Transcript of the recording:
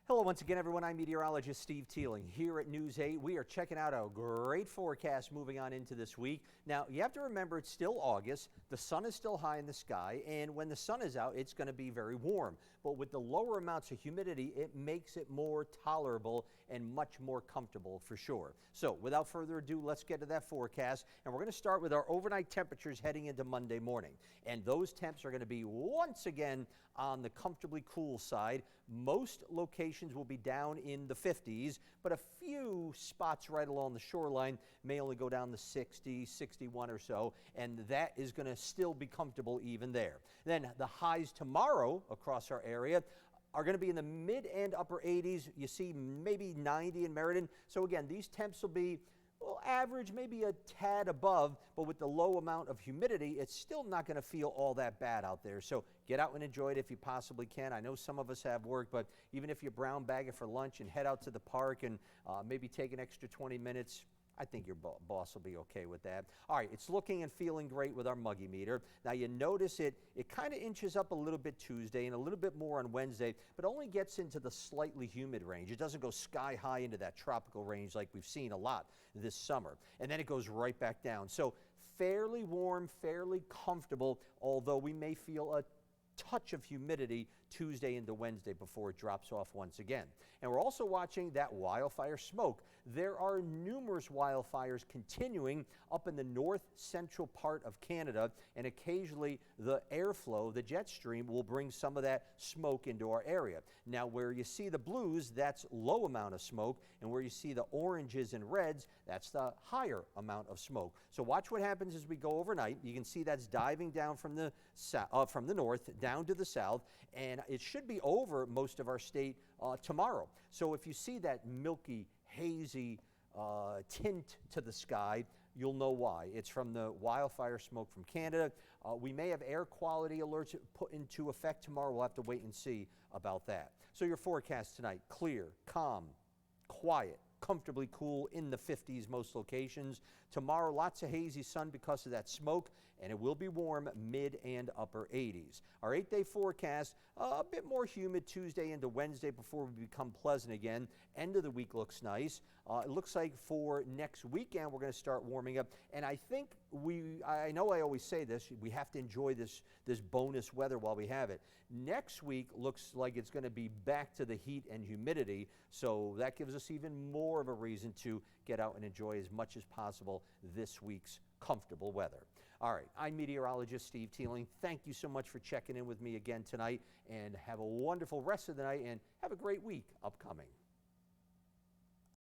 Hello once again, everyone. I'm meteorologist Steve Teeling here at News 8. We are checking out a great forecast moving on into this week. Now, you have to remember it's still August. The sun is still high in the sky, and when the sun is out, it's going to be very warm. But with the lower amounts of humidity, it makes it more tolerable and much more comfortable for sure. So, without further ado, let's get to that forecast. And we're going to start with our overnight temperatures heading into Monday morning. And those temps are going to be once again on the comfortably cool side. Most locations will be down in the 50s, but a few spots right along the shoreline may only go down to 60, 61 or so, and that is going to still be comfortable even there. Then the highs tomorrow across our area are going to be in the mid and upper 80s. You see maybe 90 in Meriden. So again, these temps will be average, maybe a tad above, but with the low amount of humidity, it's still not going to feel all that bad out there. So get out and enjoy it if you possibly can. I know some of us have work, but even if you brown bag it for lunch and head out to the park and maybe take an extra 20 minutes, I think your boss will be okay with that. All right, it's looking and feeling great with our muggy meter. Now you notice it kind of inches up a little bit Tuesday and a little bit more on Wednesday, but only gets into the slightly humid range. It doesn't go sky high into that tropical range like we've seen a lot this summer. And then it goes right back down. So fairly warm, fairly comfortable, although we may feel a touch of humidity Tuesday into Wednesday before it drops off once again. And we're also watching that wildfire smoke. There are numerous wildfires continuing up in the north central part of Canada, and occasionally the airflow, the jet stream, will bring some of that smoke into our area. Now where you see the blues, that's low amount of smoke, and where you see the oranges and reds, that's the higher amount of smoke. So watch what happens as we go overnight. You can see that's diving down from the north down to the south, and it should be over most of our state tomorrow. So if you see that milky, hazy tint to the sky, you'll know why. It's from the wildfire smoke from Canada. We may have air quality alerts put into effect tomorrow. We'll have to wait and see about that. So your forecast tonight: clear, calm, quiet, comfortably cool in the 50s most locations. Tomorrow, lots of hazy sun because of that smoke, and it will be warm mid and upper 80s. Our 8-day forecast, a bit more humid Tuesday into Wednesday before we become pleasant again. End of the week looks nice. It looks like for next weekend we're going to start warming up, and I think I know I always say this, we have to enjoy this bonus weather while we have it. Next week looks like it's going to be back to the heat and humidity, so that gives us even more of a reason to get out and enjoy as much as possible this week's comfortable weather. All right, I'm meteorologist Steve Teeling. Thank you so much for checking in with me again tonight, and have a wonderful rest of the night and have a great week upcoming.